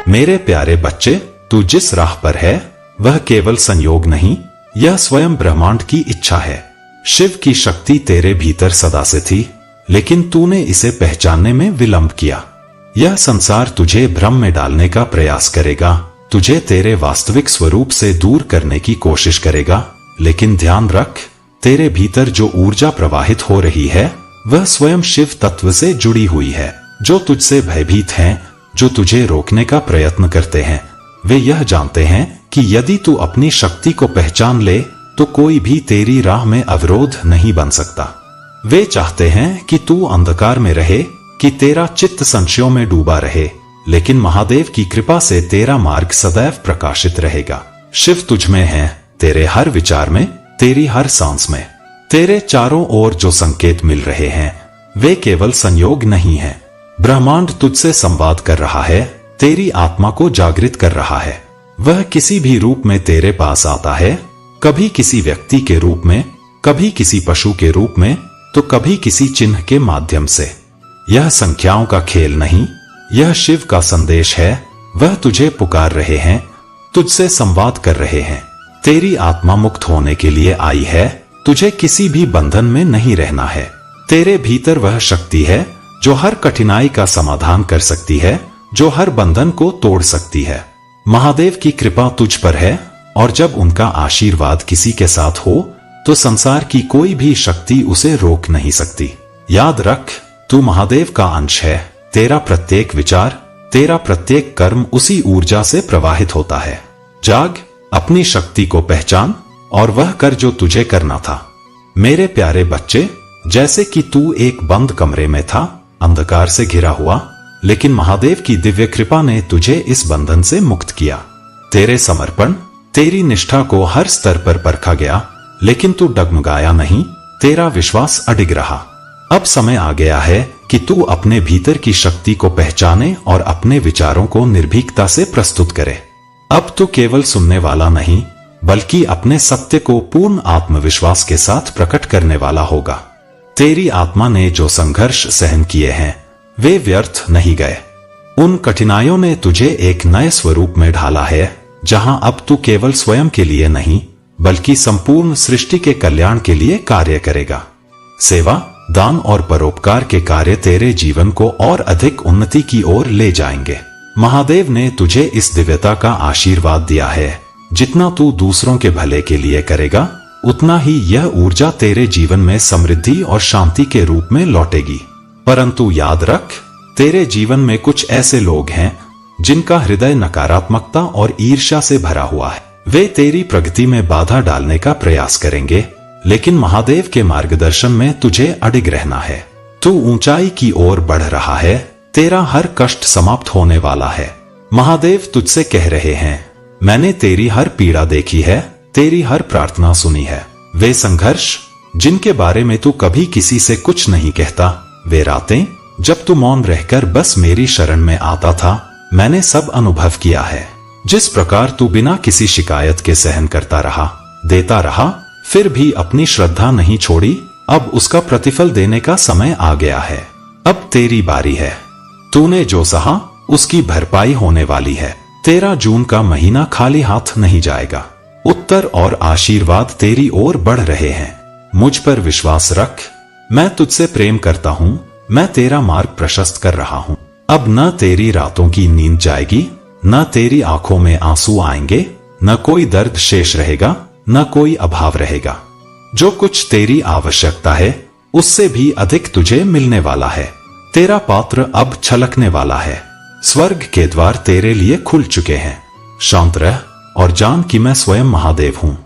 मेरे प्यारे बच्चे, तू जिस राह पर है वह केवल संयोग नहीं, यह स्वयं ब्रह्मांड की इच्छा है। शिव की शक्ति तेरे भीतर सदा से थी, लेकिन तूने इसे पहचानने में विलंब किया। यह संसार तुझे भ्रम में डालने का प्रयास करेगा, तुझे तेरे वास्तविक स्वरूप से दूर करने की कोशिश करेगा। लेकिन ध्यान रख, तेरे भीतर जो ऊर्जा प्रवाहित हो रही है वह स्वयं शिव तत्व से जुड़ी हुई है। जो तुझसे भयभीत हैं, जो तुझे रोकने का प्रयत्न करते हैं, वे यह जानते हैं कि यदि तू अपनी शक्ति को पहचान ले तो कोई भी तेरी राह में अवरोध नहीं बन सकता। वे चाहते हैं कि तू अंधकार में रहे, कि तेरा चित्त संशयों में डूबा रहे, लेकिन महादेव की कृपा से तेरा मार्ग सदैव प्रकाशित रहेगा। शिव तुझ में है, तेरे हर विचार में, तेरी हर सांस में। तेरे चारों ओर जो संकेत मिल रहे हैं वे केवल संयोग नहीं है। ब्रह्मांड तुझसे संवाद कर रहा है, तेरी आत्मा को जागृत कर रहा है। वह किसी भी रूप में तेरे पास आता है, कभी किसी व्यक्ति के रूप में, कभी किसी पशु के रूप में, तो कभी किसी चिन्ह के माध्यम से। यह संख्याओं का खेल नहीं, यह शिव का संदेश है। वह तुझे पुकार रहे हैं, तुझसे संवाद कर रहे हैं। तेरी आत्मा मुक्त होने के लिए आई है, तुझे किसी भी बंधन में नहीं रहना है। तेरे भीतर वह शक्ति है जो हर कठिनाई का समाधान कर सकती है, जो हर बंधन को तोड़ सकती है। महादेव की कृपा तुझ पर है, और जब उनका आशीर्वाद किसी के साथ हो तो संसार की कोई भी शक्ति उसे रोक नहीं सकती। याद रख, तू महादेव का अंश है। तेरा प्रत्येक विचार, तेरा प्रत्येक कर्म उसी ऊर्जा से प्रवाहित होता है। जाग, अपनी शक्ति को पहचान और वह कर जो तुझे करना था। मेरे प्यारे बच्चे, जैसे कि तू एक बंद कमरे में था, अंधकार से घिरा हुआ, लेकिन महादेव की दिव्य कृपा ने तुझे इस बंधन से मुक्त किया। तेरे समर्पण, तेरी निष्ठा को हर स्तर पर परखा गया, लेकिन तू डगमगाया नहीं, तेरा विश्वास अडिग रहा। अब समय आ गया है कि तू अपने भीतर की शक्ति को पहचाने और अपने विचारों को निर्भीकता से प्रस्तुत करे। अब तू केवल सुनने वाला नहीं, बल्कि अपने सत्य को पूर्ण आत्मविश्वास के साथ प्रकट करने वाला होगा। तेरी आत्मा ने जो संघर्ष सहन किए हैं वे व्यर्थ नहीं गए। उन कठिनाइयों ने तुझे एक नए स्वरूप में ढाला है, जहां अब तू केवल स्वयं के लिए नहीं, बल्कि संपूर्ण सृष्टि के कल्याण के लिए कार्य करेगा। सेवा, दान और परोपकार के कार्य तेरे जीवन को और अधिक उन्नति की ओर ले जाएंगे। महादेव ने तुझे इस दिव्यता का आशीर्वाद दिया है। जितना तू दूसरों के भले के लिए करेगा, उतना ही यह ऊर्जा तेरे जीवन में समृद्धि और शांति के रूप में लौटेगी। परंतु याद रख, तेरे जीवन में कुछ ऐसे लोग हैं जिनका हृदय नकारात्मकता और ईर्ष्या से भरा हुआ है। वे तेरी प्रगति में बाधा डालने का प्रयास करेंगे, लेकिन महादेव के मार्गदर्शन में तुझे अडिग रहना है। तू ऊंचाई की ओर बढ़ रहा है, तेरा हर कष्ट समाप्त होने वाला है। महादेव तुझसे कह रहे हैं, मैंने तेरी हर पीड़ा देखी है, तेरी हर प्रार्थना सुनी है। वे संघर्ष जिनके बारे में तू कभी किसी से कुछ नहीं कहता, वे रातें जब तू मौन रहकर बस मेरी शरण में आता था, मैंने सब अनुभव किया है। जिस प्रकार तू बिना किसी शिकायत के सहन करता रहा, देता रहा, फिर भी अपनी श्रद्धा नहीं छोड़ी, अब उसका प्रतिफल देने का समय आ गया है। अब तेरी बारी है। तूने जो सहा उसकी भरपाई होने वाली है। तेरा जून का महीना खाली हाथ नहीं जाएगा। उत्तर और आशीर्वाद तेरी ओर बढ़ रहे हैं। मुझ पर विश्वास रख, मैं तुझसे प्रेम करता हूँ, मैं तेरा मार्ग प्रशस्त कर रहा हूँ। अब न तेरी रातों की नींद जाएगी, न तेरी आंखों में आंसू आएंगे, न कोई दर्द शेष रहेगा, न कोई अभाव रहेगा। जो कुछ तेरी आवश्यकता है उससे भी अधिक तुझे मिलने वाला है। तेरा पात्र अब छलकने वाला है। स्वर्ग के द्वार तेरे लिए खुल चुके हैं। शांत रह और जान कि मैं स्वयं महादेव हूँ।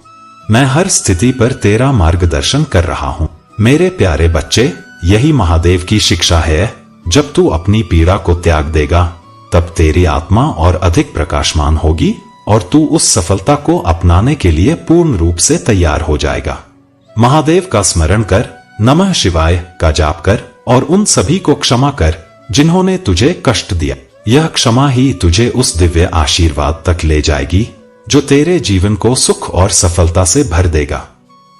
मैं हर स्थिति पर तेरा मार्गदर्शन कर रहा हूँ। मेरे प्यारे बच्चे, यही महादेव की शिक्षा है। जब तू अपनी पीड़ा को त्याग देगा, तब तेरी आत्मा और अधिक प्रकाशमान होगी और तू उस सफलता को अपनाने के लिए पूर्ण रूप से तैयार हो जाएगा। महादेव का स्मरण कर, नमः शिवाय का जाप कर और उन सभी को क्षमा कर जिन्होंने तुझे कष्ट दिया। यह क्षमा ही तुझे उस दिव्य आशीर्वाद तक ले जाएगी जो तेरे जीवन को सुख और सफलता से भर देगा।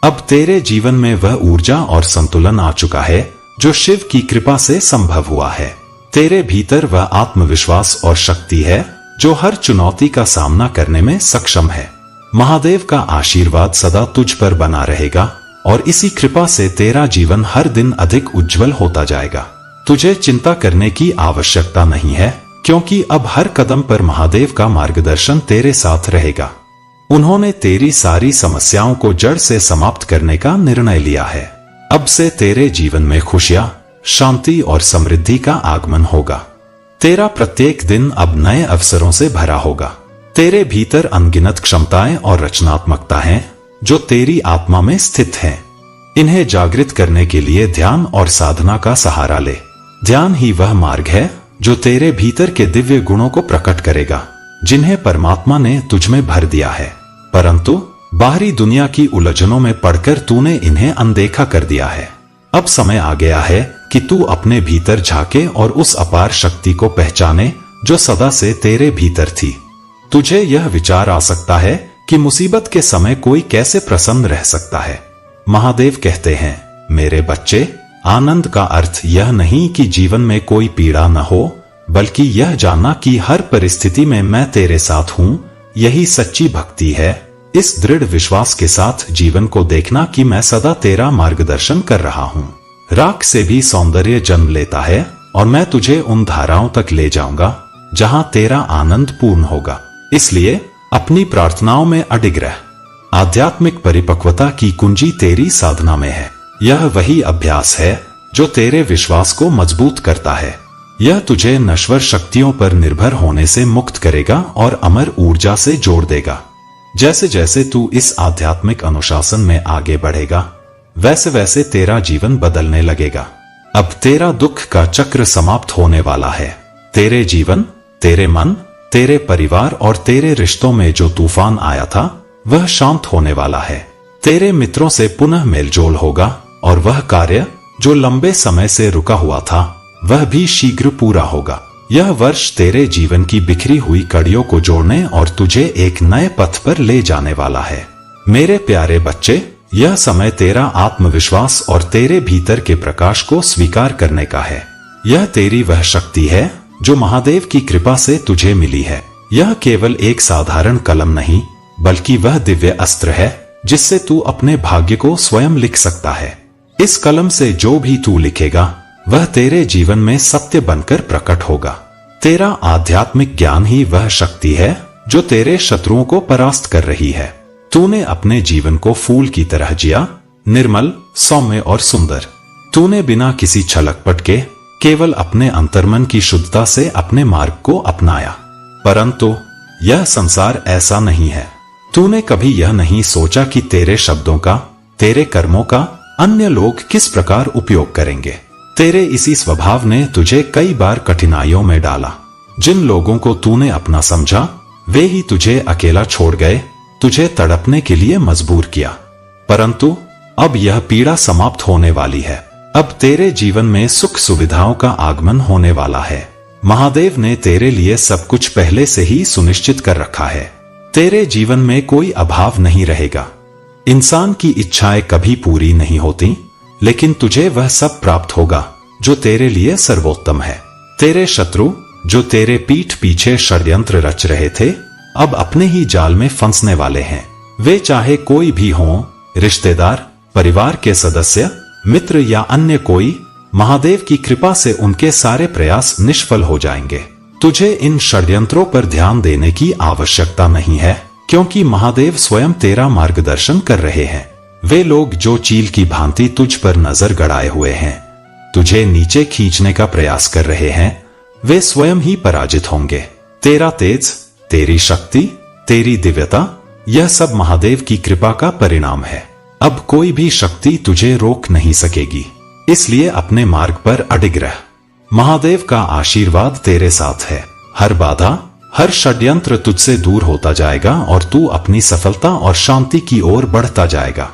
अब तेरे जीवन में वह ऊर्जा और संतुलन आ चुका है जो शिव की कृपा से संभव हुआ है। तेरे भीतर वह आत्मविश्वास और शक्ति है जो हर चुनौती का सामना करने में सक्षम है। महादेव का आशीर्वाद सदा तुझ पर बना रहेगा और इसी कृपा से तेरा जीवन हर दिन अधिक उज्जवल होता जाएगा। तुझे चिंता करने की आवश्यकता नहीं है, क्योंकि अब हर कदम पर महादेव का मार्गदर्शन तेरे साथ रहेगा। उन्होंने तेरी सारी समस्याओं को जड़ से समाप्त करने का निर्णय लिया है। अब से तेरे जीवन में खुशियां, शांति और समृद्धि का आगमन होगा। तेरा प्रत्येक दिन अब नए अवसरों से भरा होगा। तेरे भीतर अनगिनत क्षमताएं और रचनात्मकता हैं, जो तेरी आत्मा में स्थित हैं। इन्हें जागृत करने के लिए ध्यान और साधना का सहारा ले। ध्यान ही वह मार्ग है जो तेरे भीतर के दिव्य गुणों को प्रकट करेगा, जिन्हें परमात्मा ने तुझ में भर दिया है, परंतु बाहरी दुनिया की उलझनों में पड़कर तूने इन्हें अनदेखा कर दिया है। अब समय आ गया है कि तू अपने भीतर झांके और उस अपार शक्ति को पहचाने जो सदा से तेरे भीतर थी। तुझे यह विचार आ सकता है कि मुसीबत के समय कोई कैसे प्रसन्न रह सकता है। महादेव कहते हैं, मेरे बच्चे, आनंद का अर्थ यह नहीं कि जीवन में कोई पीड़ा न हो, बल्कि यह जानना कि हर परिस्थिति में मैं तेरे साथ हूँ। यही सच्ची भक्ति है। इस दृढ़ विश्वास के साथ जीवन को देखना कि मैं सदा तेरा मार्गदर्शन कर रहा हूँ। राख से भी सौंदर्य जन्म लेता है और मैं तुझे उन धाराओं तक ले जाऊंगा जहाँ तेरा आनंद पूर्ण होगा। इसलिए अपनी प्रार्थनाओं में अडिग रह। आध्यात्मिक परिपक्वता की कुंजी तेरी साधना में है। यह वही अभ्यास है जो तेरे विश्वास को मजबूत करता है। यह तुझे नश्वर शक्तियों पर निर्भर होने से मुक्त करेगा और अमर ऊर्जा से जोड़ देगा। जैसे जैसे तू इस आध्यात्मिक अनुशासन में आगे बढ़ेगा, वैसे वैसे तेरा जीवन बदलने लगेगा। अब तेरा दुख का चक्र समाप्त होने वाला है। तेरे जीवन, तेरे मन, तेरे परिवार और तेरे रिश्तों में जो तूफान आया था, वह शांत होने वाला है। तेरे मित्रों से पुनः मेलजोल होगा और वह कार्य जो लंबे समय से रुका हुआ था, वह भी शीघ्र पूरा होगा। यह वर्ष तेरे जीवन की बिखरी हुई कड़ियों को जोड़ने और तुझे एक नए पथ पर ले जाने वाला है। मेरे प्यारे बच्चे, यह समय तेरा आत्मविश्वास और तेरे भीतर के प्रकाश को स्वीकार करने का है। यह तेरी वह शक्ति है जो महादेव की कृपा से तुझे मिली है। यह केवल एक साधारण कलम नहीं, बल्कि वह दिव्य अस्त्र है जिससे तू अपने भाग्य को स्वयं लिख सकता है। इस कलम से जो भी तू लिखेगा, वह तेरे जीवन में सत्य बनकर प्रकट होगा। तेरा आध्यात्मिक ज्ञान ही वह शक्ति है जो तेरे शत्रुओं को परास्त कर रही है। तूने अपने जीवन को फूल की तरह जिया, निर्मल, सौम्य और सुंदर। तूने बिना किसी छलकपट के केवल अपने अंतर्मन की शुद्धता से अपने मार्ग को अपनाया। परंतु यह संसार ऐसा नहीं है। तूने कभी यह नहीं सोचा कि तेरे शब्दों का, तेरे कर्मों का अन्य लोग किस प्रकार उपयोग करेंगे। तेरे इसी स्वभाव ने तुझे कई बार कठिनाइयों में डाला। जिन लोगों को तूने अपना समझा, वे ही तुझे अकेला छोड़ गए, तुझे तड़पने के लिए मजबूर किया। परंतु अब यह पीड़ा समाप्त होने वाली है। अब तेरे जीवन में सुख सुविधाओं का आगमन होने वाला है। महादेव ने तेरे लिए सब कुछ पहले से ही सुनिश्चित कर रखा है। तेरे जीवन में कोई अभाव नहीं रहेगा। इंसान की इच्छाएं कभी पूरी नहीं होती, लेकिन तुझे वह सब प्राप्त होगा जो तेरे लिए सर्वोत्तम है। तेरे शत्रु जो तेरे पीठ पीछे षड्यंत्र रच रहे थे, अब अपने ही जाल में फंसने वाले हैं। वे चाहे कोई भी हों, रिश्तेदार, परिवार के सदस्य, मित्र या अन्य कोई, महादेव की कृपा से उनके सारे प्रयास निष्फल हो जाएंगे। तुझे इन षड्यंत्रों पर ध्यान देने की आवश्यकता नहीं है, क्योंकि महादेव स्वयं तेरा मार्गदर्शन कर रहे हैं। वे लोग जो चील की भांति तुझ पर नजर गड़ाए हुए हैं, तुझे नीचे खींचने का प्रयास कर रहे हैं, वे स्वयं ही पराजित होंगे। तेरा तेज, तेरी शक्ति, तेरी दिव्यता, यह सब महादेव की कृपा का परिणाम है। अब कोई भी शक्ति तुझे रोक नहीं सकेगी। इसलिए अपने मार्ग पर अडिग रह। महादेव का आशीर्वाद तेरे साथ है। हर बाधा, हर षड्यंत्र तुझसे दूर होता जाएगा और तू अपनी सफलता और शांति की ओर बढ़ता जाएगा।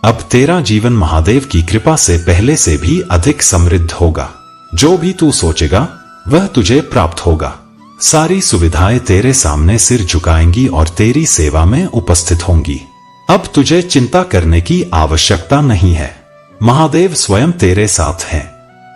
अब तेरा जीवन महादेव की कृपा से पहले से भी अधिक समृद्ध होगा। जो भी तू सोचेगा, वह तुझे प्राप्त होगा। सारी सुविधाएं तेरे सामने सिर झुकाएंगी और तेरी सेवा में उपस्थित होंगी। अब तुझे चिंता करने की आवश्यकता नहीं है। महादेव स्वयं तेरे साथ हैं।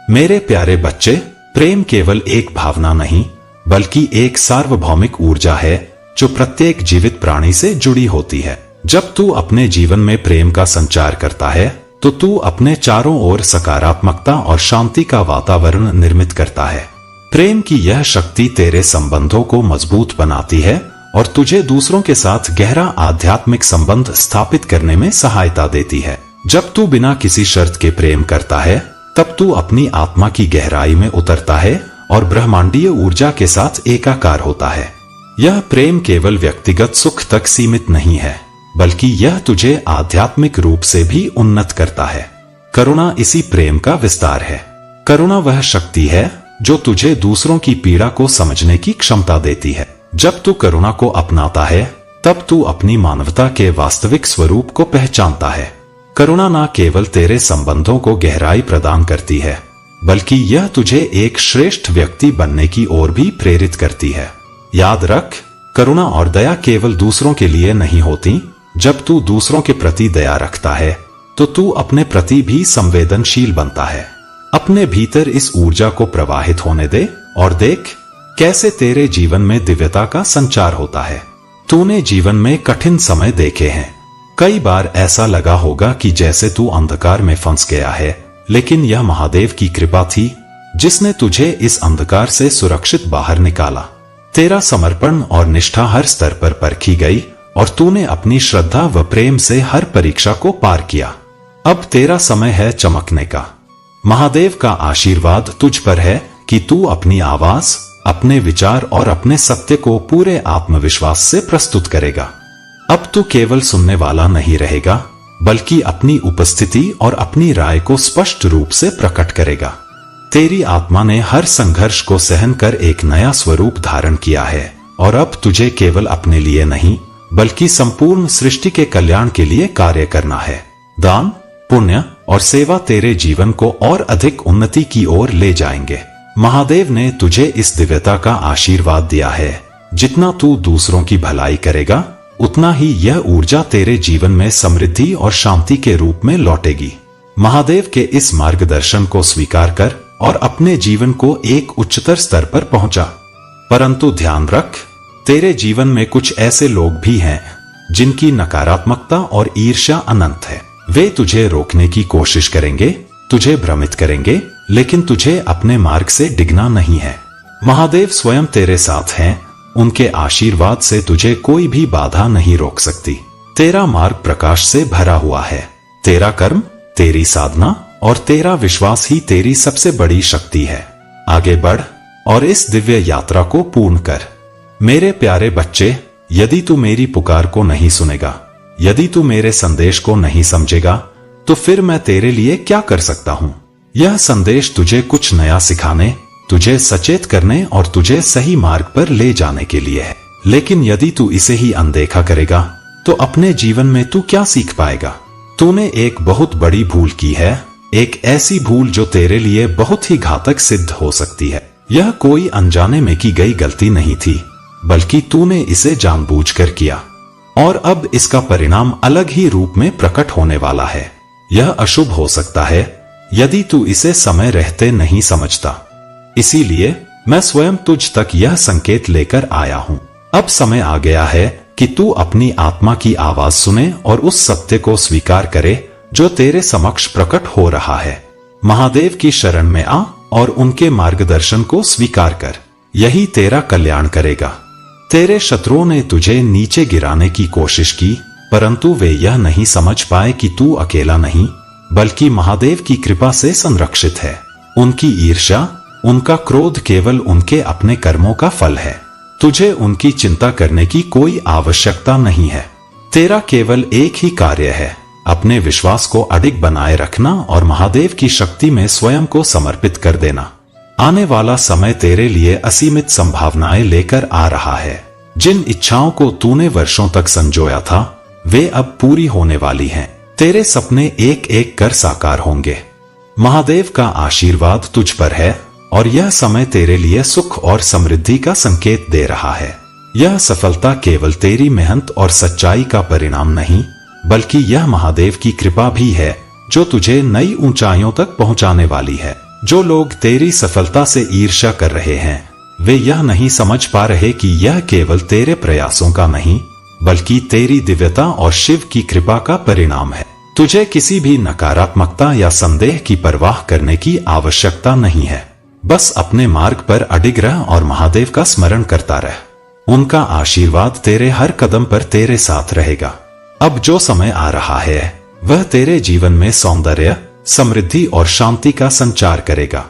मेरे प्यारे बच्चे, प्रेम केवल एक भावना नहीं, बल्कि एक सार्वभौमिक ऊर्जा है जो प्रत्येक जीवित प्राणी से जुड़ी होती है। जब तू अपने जीवन में प्रेम का संचार करता है तो तू अपने चारों ओर सकारात्मकता और शांति का वातावरण निर्मित करता है। प्रेम की यह शक्ति तेरे संबंधों को मजबूत बनाती है और तुझे दूसरों के साथ गहरा आध्यात्मिक संबंध स्थापित करने में सहायता देती है। जब तू बिना किसी शर्त के प्रेम करता है तब तू अपनी आत्मा की गहराई में उतरता है और ब्रह्मांडीय ऊर्जा के साथ एकाकार होता है। यह प्रेम केवल व्यक्तिगत सुख तक सीमित नहीं है, बल्कि यह तुझे आध्यात्मिक रूप से भी उन्नत करता है। करुणा इसी प्रेम का विस्तार है। करुणा वह शक्ति है जो तुझे दूसरों की पीड़ा को समझने की क्षमता देती है। जब तू करुणा को अपनाता है तब तू अपनी मानवता के वास्तविक स्वरूप को पहचानता है। करुणा न केवल तेरे संबंधों को गहराई प्रदान करती है, बल्कि यह तुझे एक श्रेष्ठ व्यक्ति बनने की ओर भी प्रेरित करती है। याद रख, करुणा और दया केवल दूसरों के लिए नहीं होती। जब तू दूसरों के प्रति दया रखता है तो तू अपने प्रति भी संवेदनशील बनता है। अपने भीतर इस ऊर्जा को प्रवाहित होने दे और देख कैसे तेरे जीवन में दिव्यता का संचार होता है। तूने जीवन में कठिन समय देखे हैं। कई बार ऐसा लगा होगा कि जैसे तू अंधकार में फंस गया है, लेकिन यह महादेव की कृपा थी जिसने तुझे इस अंधकार से सुरक्षित बाहर निकाला। तेरा समर्पण और निष्ठा हर स्तर पर परखी गई और तूने अपनी श्रद्धा व प्रेम से हर परीक्षा को पार किया। अब तेरा समय है चमकने का। महादेव का आशीर्वाद तुझ पर है कि तू अपनी आवाज, अपने विचार और अपने सत्य को पूरे आत्मविश्वास से प्रस्तुत करेगा। अब तू केवल सुनने वाला नहीं रहेगा, बल्कि अपनी उपस्थिति और अपनी राय को स्पष्ट रूप से प्रकट करेगा। तेरी आत्मा ने हर संघर्ष को सहन कर एक नया स्वरूप धारण किया है और अब तुझे केवल अपने लिए नहीं, बल्कि संपूर्ण सृष्टि के कल्याण के लिए कार्य करना है। दान, पुण्य और सेवा तेरे जीवन को और अधिक उन्नति की ओर ले जाएंगे। महादेव ने तुझे इस दिव्यता का आशीर्वाद दिया है। जितना तू दूसरों की भलाई करेगा, उतना ही यह ऊर्जा तेरे जीवन में समृद्धि और शांति के रूप में लौटेगी। महादेव के इस मार्गदर्शन को स्वीकार कर और अपने जीवन को एक उच्चतर स्तर पर पहुंचा। परंतु ध्यान रख, तेरे जीवन में कुछ ऐसे लोग भी हैं जिनकी नकारात्मकता और ईर्ष्या अनंत है। वे तुझे रोकने की कोशिश करेंगे, तुझे भ्रमित करेंगे, लेकिन तुझे अपने मार्ग से डिगना नहीं है। महादेव स्वयं तेरे साथ हैं। उनके आशीर्वाद से तुझे कोई भी बाधा नहीं रोक सकती। तेरा मार्ग प्रकाश से भरा हुआ है। तेरा कर्म, तेरी साधना और तेरा विश्वास ही तेरी सबसे बड़ी शक्ति है। आगे बढ़ और इस दिव्य यात्रा को पूर्ण कर। मेरे प्यारे बच्चे, यदि तू मेरी पुकार को नहीं सुनेगा, यदि तू मेरे संदेश को नहीं समझेगा, तो फिर मैं तेरे लिए क्या कर सकता हूँ। यह संदेश तुझे कुछ नया सिखाने, तुझे सचेत करने और तुझे सही मार्ग पर ले जाने के लिए है। लेकिन यदि तू इसे ही अनदेखा करेगा तो अपने जीवन में तू क्या सीख पाएगा। तूने एक बहुत बड़ी भूल की है, एक ऐसी भूल जो तेरे लिए बहुत ही घातक सिद्ध हो सकती है। यह कोई अनजाने में की गई गलती नहीं थी, बल्कि तूने इसे जानबूझकर किया और अब इसका परिणाम अलग ही रूप में प्रकट होने वाला है। यह अशुभ हो सकता है यदि तू इसे समय रहते नहीं समझता। इसीलिए मैं स्वयं तुझ तक यह संकेत लेकर आया हूँ। अब समय आ गया है कि तू अपनी आत्मा की आवाज सुने और उस सत्य को स्वीकार करे जो तेरे समक्ष प्रकट हो रहा है। महादेव की शरण में आ और उनके मार्गदर्शन को स्वीकार कर। यही तेरा कल्याण करेगा। तेरे शत्रुओं ने तुझे नीचे गिराने की कोशिश की, परंतु वे यह नहीं समझ पाए कि तू अकेला नहीं, बल्कि महादेव की कृपा से संरक्षित है। उनकी ईर्ष्या, उनका क्रोध केवल उनके अपने कर्मों का फल है। तुझे उनकी चिंता करने की कोई आवश्यकता नहीं है। तेरा केवल एक ही कार्य है, अपने विश्वास को अडिग बनाए रखना और महादेव की शक्ति में स्वयं को समर्पित कर देना। आने वाला समय तेरे लिए असीमित संभावनाएं लेकर आ रहा है। जिन इच्छाओं को तूने वर्षों तक संजोया था, वे अब पूरी होने वाली हैं। तेरे सपने एक एक कर साकार होंगे। महादेव का आशीर्वाद तुझ पर है और यह समय तेरे लिए सुख और समृद्धि का संकेत दे रहा है। यह सफलता केवल तेरी मेहनत और सच्चाई का परिणाम नहीं, बल्कि यह महादेव की कृपा भी है जो तुझे नई ऊंचाइयों तक पहुंचाने वाली है। जो लोग तेरी सफलता से ईर्ष्या कर रहे हैं, वे यह नहीं समझ पा रहे कि यह केवल तेरे प्रयासों का नहीं, बल्कि तेरी दिव्यता और शिव की कृपा का परिणाम है। तुझे किसी भी नकारात्मकता या संदेह की परवाह करने की आवश्यकता नहीं है। बस अपने मार्ग पर अडिग रह और महादेव का स्मरण करता रह। उनका आशीर्वाद तेरे हर कदम पर तेरे साथ रहेगा। अब जो समय आ रहा है वह तेरे जीवन में सौंदर्य, समृद्धि और शांति का संचार करेगा।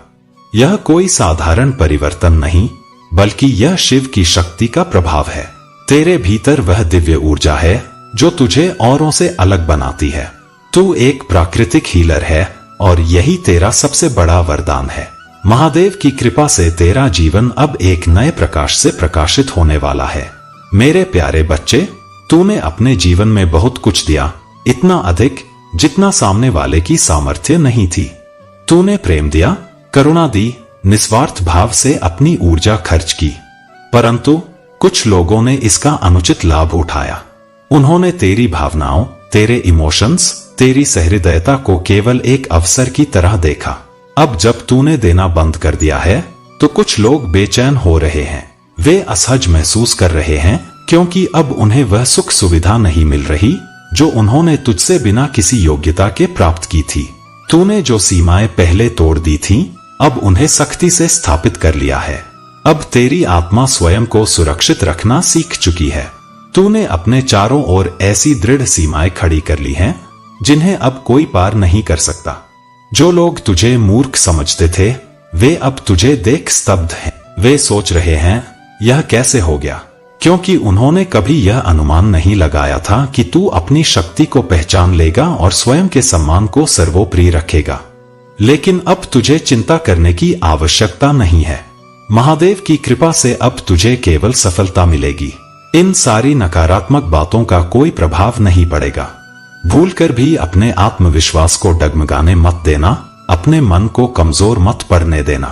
यह कोई साधारण परिवर्तन नहीं, बल्कि यह शिव की शक्ति का प्रभाव है। तेरे भीतर वह दिव्य ऊर्जा है जो तुझे औरों से अलग बनाती है। तू एक प्राकृतिक हीलर है और यही तेरा सबसे बड़ा वरदान है। महादेव की कृपा से तेरा जीवन अब एक नए प्रकाश से प्रकाशित होने वाला है। मेरे प्यारे बच्चे, तूने अपने जीवन में बहुत कुछ दिया, इतना अधिक जितना सामने वाले की सामर्थ्य नहीं थी। तूने प्रेम दिया, करुणा दी, निस्वार्थ भाव से अपनी ऊर्जा खर्च की, परंतु कुछ लोगों ने इसका अनुचित लाभ उठाया। उन्होंने तेरी भावनाओं, तेरे इमोशंस, तेरी सहृदयता को केवल एक अवसर की तरह देखा। अब जब तूने देना बंद कर दिया है तो कुछ लोग बेचैन हो रहे हैं। वे असहज महसूस कर रहे हैं क्योंकि अब उन्हें वह सुख सुविधा नहीं मिल रही जो उन्होंने तुझसे बिना किसी योग्यता के प्राप्त की थी। तूने जो सीमाएं पहले तोड़ दी थीं, अब उन्हें सख्ती से स्थापित कर लिया है। अब तेरी आत्मा स्वयं को सुरक्षित रखना सीख चुकी है। तूने अपने चारों ओर ऐसी दृढ़ सीमाएं खड़ी कर ली हैं जिन्हें अब कोई पार नहीं कर सकता। जो लोग तुझे मूर्ख समझते थे वे अब तुझे देख स्तब्ध हैं। वे सोच रहे हैं यह कैसे हो गया, क्योंकि उन्होंने कभी यह अनुमान नहीं लगाया था कि तू अपनी शक्ति को पहचान लेगा और स्वयं के सम्मान को सर्वोपरि रखेगा। लेकिन अब तुझे चिंता करने की आवश्यकता नहीं है। महादेव की कृपा से अब तुझे केवल सफलता मिलेगी। इन सारी नकारात्मक बातों का कोई प्रभाव नहीं पड़ेगा। भूलकर भी अपने आत्मविश्वास को डगमगाने मत देना, अपने मन को कमजोर मत पड़ने देना।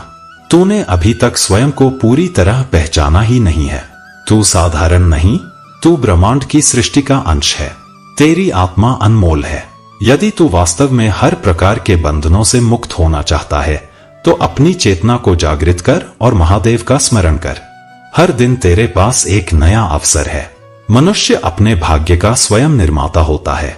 तूने अभी तक स्वयं को पूरी तरह पहचाना ही नहीं है। तू साधारण नहीं, तू ब्रह्मांड की सृष्टि का अंश है। तेरी आत्मा अनमोल है। यदि तू वास्तव में हर प्रकार के बंधनों से मुक्त होना चाहता है तो अपनी चेतना को जागृत कर और महादेव का स्मरण कर। हर दिन तेरे पास एक नया अवसर है। मनुष्य अपने भाग्य का स्वयं निर्माता होता है।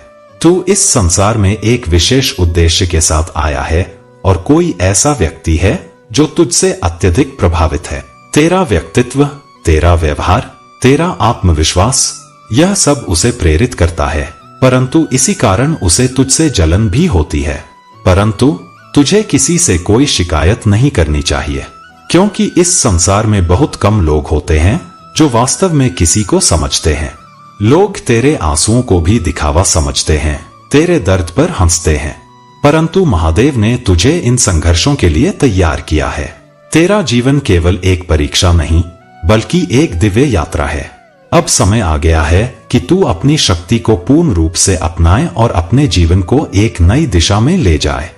तू इस संसार में एक विशेष उद्देश्य के साथ आया है और कोई ऐसा व्यक्ति है जो तुझसे अत्यधिक प्रभावित है। तेरा व्यक्तित्व, तेरा व्यवहार, तेरा आत्मविश्वास, यह सब उसे प्रेरित करता है, परंतु इसी कारण उसे तुझसे जलन भी होती है। परंतु तुझे किसी से कोई शिकायत नहीं करनी चाहिए, क्योंकि इस संसार में बहुत कम लोग होते हैं जो वास्तव में किसी को समझते हैं। लोग तेरे आंसुओं को भी दिखावा समझते हैं, तेरे दर्द पर हंसते हैं, परंतु महादेव ने तुझे इन संघर्षों के लिए तैयार किया है। तेरा जीवन केवल एक परीक्षा नहीं, बल्कि एक दिव्य यात्रा है। अब समय आ गया है कि तू अपनी शक्ति को पूर्ण रूप से अपनाए और अपने जीवन को एक नई दिशा में ले जाए।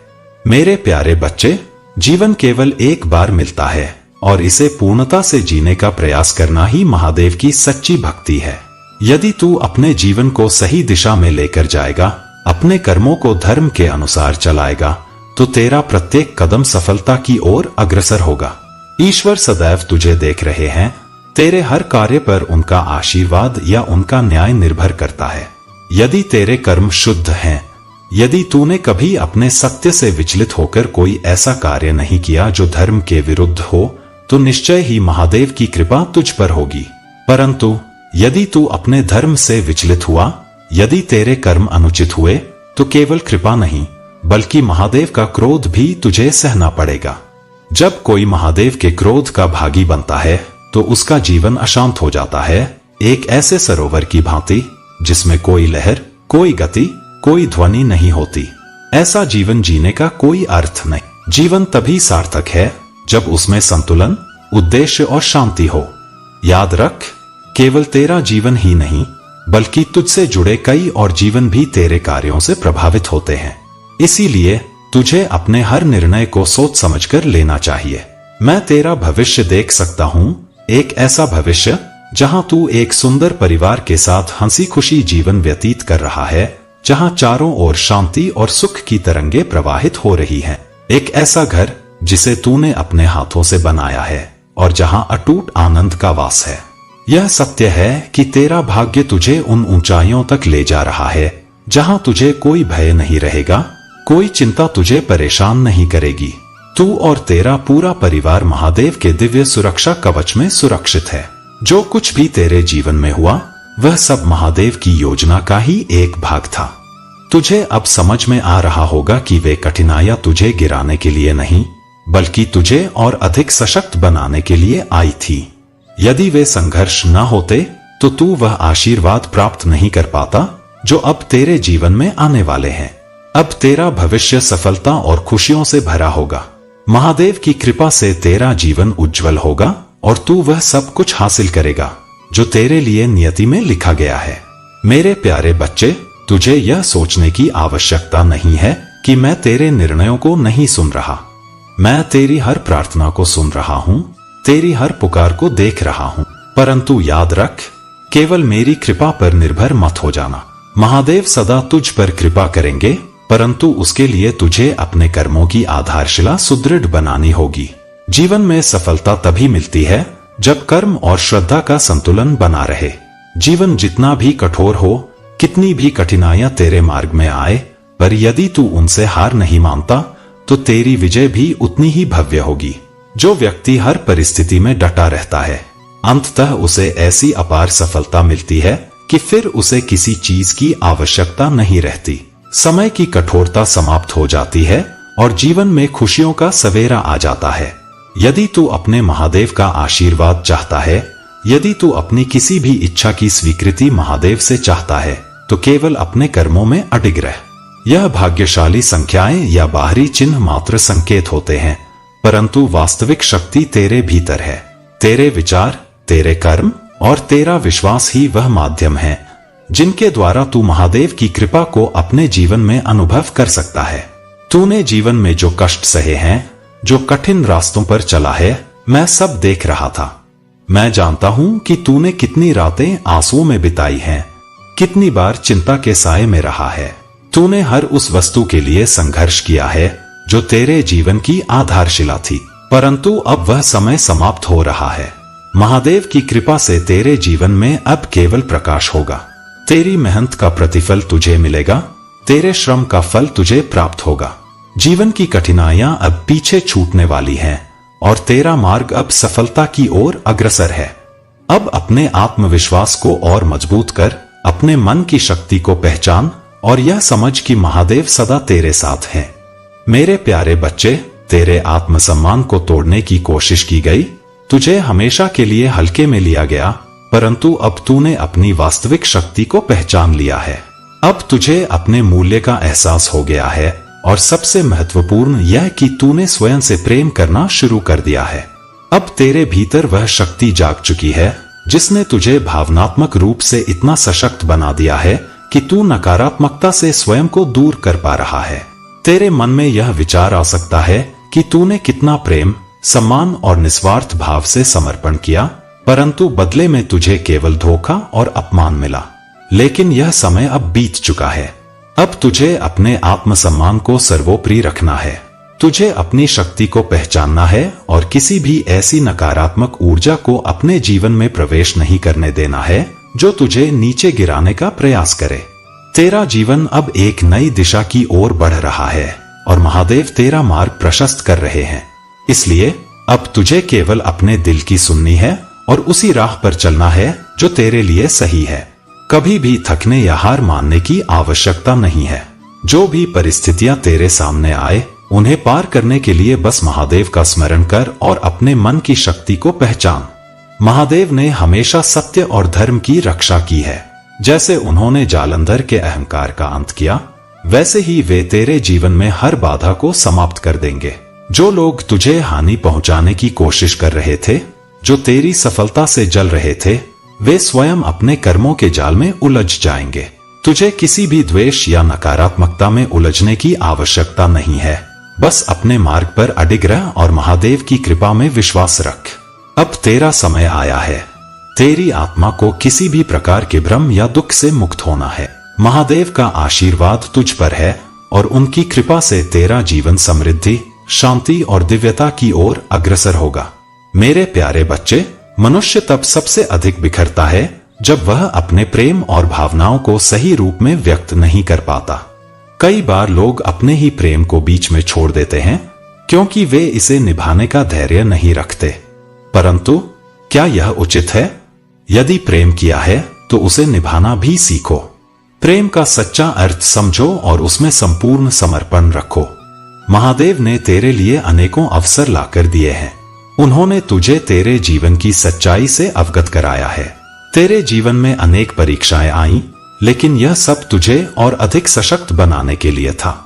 मेरे प्यारे बच्चे, जीवन केवल एक बार मिलता है और इसे पूर्णता से जीने का प्रयास करना ही महादेव की सच्ची भक्ति है। यदि तू अपने जीवन को सही दिशा में लेकर जाएगा, अपने कर्मों को धर्म के अनुसार चलाएगा, तो तेरा प्रत्येक कदम सफलता की ओर अग्रसर होगा। ईश्वर सदैव तुझे देख रहे हैं। तेरे हर कार्य पर उनका आशीर्वाद या उनका न्याय निर्भर करता है। यदि तेरे कर्म शुद्ध हैं, यदि तूने कभी अपने सत्य से विचलित होकर कोई ऐसा कार्य नहीं किया जो धर्म के विरुद्ध हो, तो निश्चय ही महादेव की कृपा तुझ पर होगी। परंतु यदि तू अपने धर्म से विचलित हुआ, यदि तेरे कर्म अनुचित हुए, तो केवल कृपा नहीं बल्कि महादेव का क्रोध भी तुझे सहना पड़ेगा। जब कोई महादेव के क्रोध का भागी बनता है तो उसका जीवन अशांत हो जाता है, एक ऐसे सरोवर की भांति जिसमें कोई लहर, कोई गति, कोई ध्वनि नहीं होती। ऐसा जीवन जीने का कोई अर्थ नहीं। जीवन तभी सार्थक है जब उसमें संतुलन, उद्देश्य और शांति हो। याद रख, केवल तेरा जीवन ही नहीं बल्कि तुझसे जुड़े कई और जीवन भी तेरे कार्यों से प्रभावित होते हैं। इसीलिए तुझे अपने हर निर्णय को सोच समझकर लेना चाहिए। मैं तेरा भविष्य देख सकता हूँ, एक ऐसा भविष्य जहाँ तू एक सुंदर परिवार के साथ हंसी खुशी जीवन व्यतीत कर रहा है, जहाँ चारों ओर शांति और सुख की तरंगे प्रवाहित हो रही हैं। एक ऐसा घर जिसे तूने अपने हाथों से बनाया है और जहां अटूट आनंद का वास है। यह सत्य है कि तेरा भाग्य तुझे उन ऊंचाइयों तक ले जा रहा है जहां तुझे कोई भय नहीं रहेगा, कोई चिंता तुझे परेशान नहीं करेगी। तू और तेरा पूरा परिवार महादेव के दिव्य सुरक्षा कवच में सुरक्षित है। जो कुछ भी तेरे जीवन में हुआ वह सब महादेव की योजना का ही एक भाग था। तुझे अब समझ में आ रहा होगा कि वे कठिनाइयां तुझे गिराने के लिए नहीं, बल्कि तुझे और अधिक सशक्त बनाने के लिए आई थी। यदि वे संघर्ष न होते तो तू वह आशीर्वाद प्राप्त नहीं कर पाता जो अब तेरे जीवन में आने वाले हैं। अब तेरा भविष्य सफलता और खुशियों से भरा होगा। महादेव की कृपा से तेरा जीवन उज्जवल होगा और तू वह सब कुछ हासिल करेगा जो तेरे लिए नियति में लिखा गया है। मेरे प्यारे बच्चे, तुझे यह सोचने की आवश्यकता नहीं है कि मैं तेरे निर्णयों को नहीं सुन रहा। मैं तेरी हर प्रार्थना को सुन रहा हूँ, तेरी हर पुकार को देख रहा हूँ। परंतु याद रख, केवल मेरी कृपा पर निर्भर मत हो जाना। महादेव सदा तुझ पर कृपा करेंगे, परंतु उसके लिए तुझे अपने कर्मों की आधारशिला सुदृढ़ बनानी होगी। जीवन में सफलता तभी मिलती है जब कर्म और श्रद्धा का संतुलन बना रहे। जीवन जितना भी कठोर हो, कितनी भी कठिनाइयां तेरे मार्ग में आए, पर यदि तू उनसे हार नहीं मानता तो तेरी विजय भी उतनी ही भव्य होगी। जो व्यक्ति हर परिस्थिति में डटा रहता है, अंततः उसे ऐसी अपार सफलता मिलती है कि फिर उसे किसी चीज की आवश्यकता नहीं रहती। समय की कठोरता समाप्त हो जाती है और जीवन में खुशियों का सवेरा आ जाता है। यदि तू अपने महादेव का आशीर्वाद चाहता है, यदि तू अपनी किसी भी इच्छा की स्वीकृति महादेव से चाहता है, तो केवल अपने कर्मों में अडिग रह। यह भाग्यशाली संख्याएं या बाहरी चिन्ह मात्र संकेत होते हैं, परंतु वास्तविक शक्ति तेरे भीतर है। तेरे विचार, तेरे कर्म और तेरा विश्वास ही वह माध्यम है जिनके द्वारा तू महादेव की कृपा को अपने जीवन में अनुभव कर सकता है। तूने जीवन में जो कष्ट सहे हैं, जो कठिन रास्तों पर चला है, मैं सब देख रहा था। मैं जानता हूं कि तूने कितनी रातें आंसुओं में बिताई हैं, कितनी बार चिंता के साए में रहा है। तूने हर उस वस्तु के लिए संघर्ष किया है जो तेरे जीवन की आधारशिला थी, परंतु अब वह समय समाप्त हो रहा है। महादेव की कृपा से तेरे जीवन में अब केवल प्रकाश होगा। तेरी मेहनत का प्रतिफल तुझे मिलेगा, तेरे श्रम का फल तुझे प्राप्त होगा। जीवन की कठिनाइयां अब पीछे छूटने वाली हैं और तेरा मार्ग अब सफलता की ओर अग्रसर है। अब अपने आत्मविश्वास को और मजबूत कर, अपने मन की शक्ति को पहचान और यह समझ कि महादेव सदा तेरे साथ हैं। मेरे प्यारे बच्चे, तेरे आत्मसम्मान को तोड़ने की कोशिश की गई, तुझे हमेशा के लिए हल्के में लिया गया, परंतु अब तूने अपनी वास्तविक शक्ति को पहचान लिया है। अब तुझे अपने मूल्य का एहसास हो गया है और सबसे महत्वपूर्ण यह कि तूने स्वयं से प्रेम करना शुरू कर दिया है। अब तेरे भीतर वह शक्ति जाग चुकी है जिसने तुझे भावनात्मक रूप से इतना सशक्त बना दिया है कि तू नकारात्मकता से स्वयं को दूर कर पा रहा है। तेरे मन में यह विचार आ सकता है कि तूने कितना प्रेम, सम्मान और निस्वार्थ भाव से समर्पण किया, परंतु बदले में तुझे केवल धोखा और अपमान मिला। लेकिन यह समय अब बीत चुका है। अब तुझे अपने आत्मसम्मान को सर्वोपरि रखना है। तुझे अपनी शक्ति को पहचानना है और किसी भी ऐसी नकारात्मक ऊर्जा को अपने जीवन में प्रवेश नहीं करने देना है जो तुझे नीचे गिराने का प्रयास करे। तेरा जीवन अब एक नई दिशा की ओर बढ़ रहा है और महादेव तेरा मार्ग प्रशस्त कर रहे हैं। इसलिए अब तुझे केवल अपने दिल की सुननी है और उसी राह पर चलना है जो तेरे लिए सही है। कभी भी थकने या हार मानने की आवश्यकता नहीं है। जो भी परिस्थितियां तेरे सामने आए, उन्हें पार करने के लिए बस महादेव का स्मरण कर और अपने मन की शक्ति को पहचान। महादेव ने हमेशा सत्य और धर्म की रक्षा की है। जैसे उन्होंने जालंधर के अहंकार का अंत किया, वैसे ही वे तेरे जीवन में हर बाधा को समाप्त कर देंगे। जो लोग तुझे हानि पहुंचाने की कोशिश कर रहे थे, जो तेरी सफलता से जल रहे थे, वे स्वयं अपने कर्मों के जाल में उलझ जाएंगे। तुझे किसी भी द्वेष या नकारात्मकता में उलझने की आवश्यकता नहीं है। बस अपने मार्ग पर अडिग रह और महादेव की कृपा में विश्वास रख। अब तेरा समय आया है। तेरी आत्मा को किसी भी प्रकार के भ्रम या दुख से मुक्त होना है। महादेव का आशीर्वाद तुझ पर है और उनकी कृपा से तेरा जीवन समृद्धि, शांति और दिव्यता की ओर अग्रसर होगा। मेरे प्यारे बच्चे, मनुष्य तब सबसे अधिक बिखरता है जब वह अपने प्रेम और भावनाओं को सही रूप में व्यक्त नहीं कर पाता। कई बार लोग अपने ही प्रेम को बीच में छोड़ देते हैं क्योंकि वे इसे निभाने का धैर्य नहीं रखते। परंतु क्या यह उचित है? यदि प्रेम किया है तो उसे निभाना भी सीखो। प्रेम का सच्चा अर्थ समझो और उसमें संपूर्ण समर्पण रखो। महादेव ने तेरे लिए अनेकों अवसर लाकर दिए हैं। उन्होंने तुझे तेरे जीवन की सच्चाई से अवगत कराया है। तेरे जीवन में अनेक परीक्षाएं आईं, लेकिन यह सब तुझे और अधिक सशक्त बनाने के लिए था।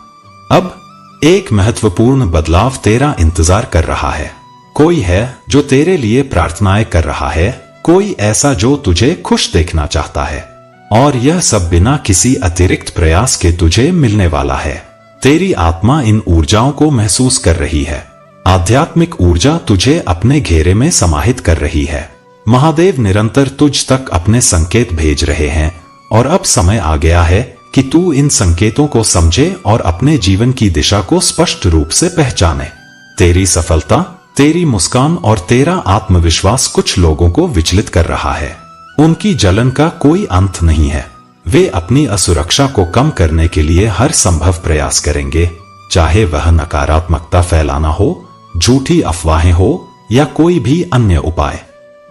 अब एक महत्वपूर्ण बदलाव तेरा इंतजार कर रहा है। कोई है जो तेरे लिए प्रार्थनाएं कर रहा है, कोई ऐसा जो तुझे खुश देखना चाहता है, और यह सब बिना किसी अतिरिक्त प्रयास के तुझे मिलने वाला है। तेरी आत्मा इन ऊर्जाओं को महसूस कर रही है। आध्यात्मिक ऊर्जा तुझे अपने घेरे में समाहित कर रही है। महादेव निरंतर तुझ तक अपने संकेत भेज रहे हैं और अब समय आ गया है कि तू इन संकेतों को समझे और अपने जीवन की दिशा को स्पष्ट रूप से पहचाने। तेरी सफलता, तेरी मुस्कान और तेरा आत्मविश्वास कुछ लोगों को विचलित कर रहा है। उनकी जलन का कोई अंत नहीं है। वे अपनी असुरक्षा को कम करने के लिए हर संभव प्रयास करेंगे, चाहे वह नकारात्मकता फैलाना हो, झूठी अफवाहें हो या कोई भी अन्य उपाय।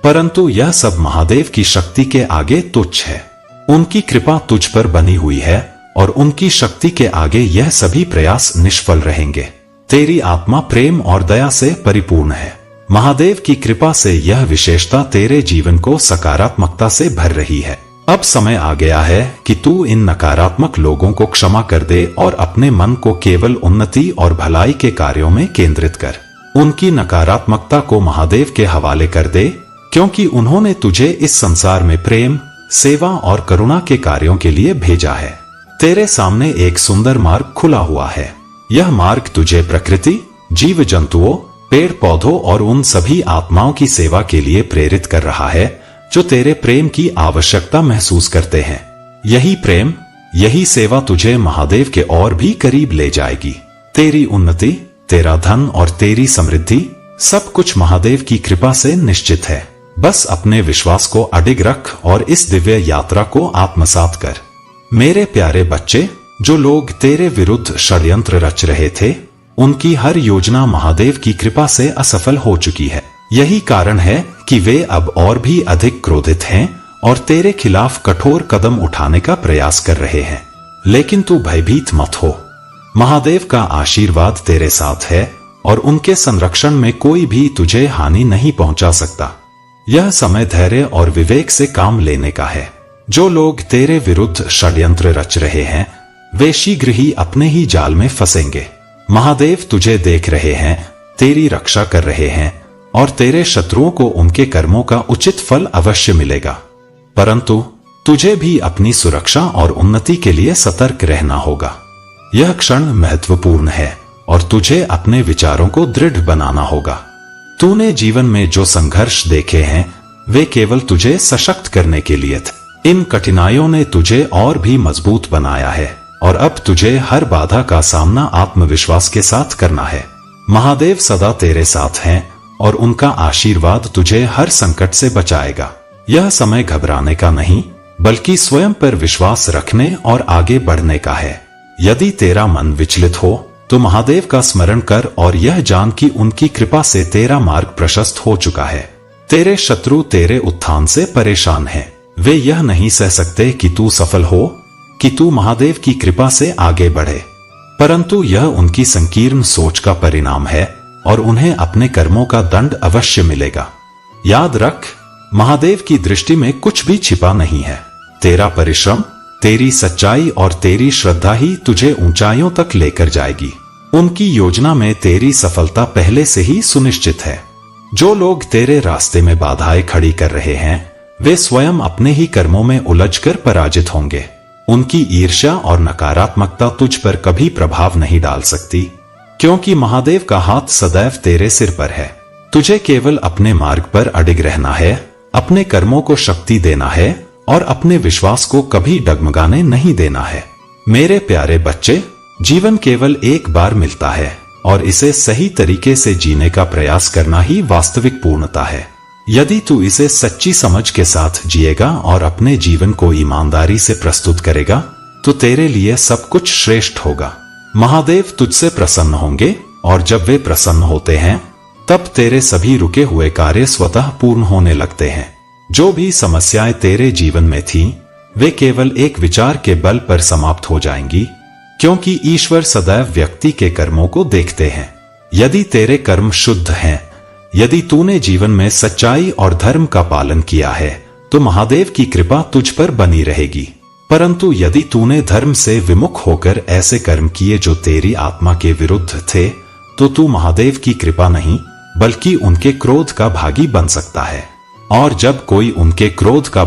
परंतु यह सब महादेव की शक्ति के आगे तुच्छ है। उनकी कृपा तुझ पर बनी हुई है और उनकी शक्ति के आगे यह सभी प्रयास निष्फल रहेंगे। तेरी आत्मा प्रेम और दया से परिपूर्ण है। महादेव की कृपा से यह विशेषता तेरे जीवन को सकारात्मकता से भर रही है। अब समय आ गया है कि तू इन नकारात्मक लोगों को क्षमा कर दे और अपने मन को केवल उन्नति और भलाई के कार्यों में केंद्रित कर। उनकी नकारात्मकता को महादेव के हवाले कर दे, क्योंकि उन्होंने तुझे इस संसार में प्रेम, सेवा और करुणा के कार्यों के लिए भेजा है। तेरे सामने एक सुंदर मार्ग खुला हुआ है। यह मार्ग तुझे प्रकृति, जीव जंतुओं, पेड़ पौधों और उन सभी आत्माओं की सेवा के लिए प्रेरित कर रहा है जो तेरे प्रेम की आवश्यकता महसूस करते हैं। यही प्रेम, यही सेवा तुझे महादेव के और भी करीब ले जाएगी। तेरी उन्नति, तेरा धन और तेरी समृद्धि, सब कुछ महादेव की कृपा से निश्चित है। बस अपने विश्वास को अडिग रख और इस दिव्य यात्रा को आत्मसात कर। मेरे प्यारे बच्चे, जो लोग तेरे विरुद्ध षड्यंत्र रच रहे थे, उनकी हर योजना महादेव की कृपा से असफल हो चुकी है। यही कारण है कि वे अब और भी अधिक क्रोधित हैं और तेरे खिलाफ कठोर कदम उठाने का प्रयास कर रहे हैं। लेकिन तू भयभीत मत हो। महादेव का आशीर्वाद तेरे साथ है और उनके संरक्षण में कोई भी तुझे हानि नहीं पहुंचा सकता। यह समय धैर्य और विवेक से काम लेने का है। जो लोग तेरे विरुद्ध षड्यंत्र रच रहे हैं, वे शीघ्र ही अपने ही जाल में फंसेंगे। महादेव तुझे देख रहे हैं, तेरी रक्षा कर रहे हैं और तेरे शत्रुओं को उनके कर्मों का उचित फल अवश्य मिलेगा। परंतु तुझे भी अपनी सुरक्षा और उन्नति के लिए सतर्क रहना होगा। यह क्षण महत्वपूर्ण है और तुझे अपने विचारों को दृढ़ बनाना होगा। तूने जीवन में जो संघर्ष देखे हैं, वे केवल तुझे सशक्त करने के लिए थे। इन कठिनाइयों ने तुझे और भी मजबूत बनाया है और अब तुझे हर बाधा का सामना आत्मविश्वास के साथ करना है। महादेव सदा तेरे साथ हैं और उनका आशीर्वाद तुझे हर संकट से बचाएगा। यह समय घबराने का नहीं, बल्कि स्वयं पर विश्वास रखने और आगे बढ़ने का है। यदि तेरा मन विचलित हो तो महादेव का स्मरण कर और यह जान कि उनकी कृपा से तेरा मार्ग प्रशस्त हो चुका है। तेरे शत्रु तेरे उत्थान से परेशान हैं। वे यह नहीं सह सकते कि तू सफल हो, कि तू महादेव की कृपा से आगे बढ़े। परंतु यह उनकी संकीर्ण सोच का परिणाम है और उन्हें अपने कर्मों का दंड अवश्य मिलेगा। याद रख, महादेव की दृष्टि में कुछ भी छिपा नहीं है। तेरा परिश्रम, तेरी सच्चाई और तेरी श्रद्धा ही तुझे ऊंचाइयों तक लेकर जाएगी। उनकी योजना में तेरी सफलता पहले से ही सुनिश्चित है। जो लोग तेरे रास्ते में बाधाएं खड़ी कर रहे हैं, वे स्वयं अपने ही कर्मों में उलझकर पराजित होंगे। उनकी ईर्ष्या और नकारात्मकता तुझ पर कभी प्रभाव नहीं डाल सकती, क्योंकि महादेव का हाथ सदैव तेरे सिर पर है। तुझे केवल अपने मार्ग पर अडिग रहना है, अपने कर्मों को शक्ति देना है और अपने विश्वास को कभी डगमगाने नहीं देना है। मेरे प्यारे बच्चे, जीवन केवल एक बार मिलता है, और इसे सही तरीके से जीने का प्रयास करना ही वास्तविक पूर्णता है। यदि तू इसे सच्ची समझ के साथ जिएगा और अपने जीवन को ईमानदारी से प्रस्तुत करेगा तो तेरे लिए सब कुछ श्रेष्ठ होगा। महादेव तुझसे प्रसन्न होंगे और जब वे प्रसन्न होते हैं तब तेरे सभी रुके हुए कार्य स्वतः पूर्ण होने लगते हैं। जो भी समस्याएं तेरे जीवन में थीं, वे केवल एक विचार के बल पर समाप्त हो जाएंगी, क्योंकि ईश्वर सदैव व्यक्ति के कर्मों को देखते हैं। यदि तेरे कर्म शुद्ध हैं, यदि तूने जीवन में सच्चाई और धर्म का पालन किया है तो महादेव की कृपा तुझ पर बनी रहेगी। परंतु यदि तूने धर्म से विमुख होकर ऐसे कर्म किए जो तेरी आत्मा के विरुद्ध थे तो तू महादेव की कृपा नहीं बल्कि उनके क्रोध का भागी बन सकता है। और जब कोई उनके क्रोध का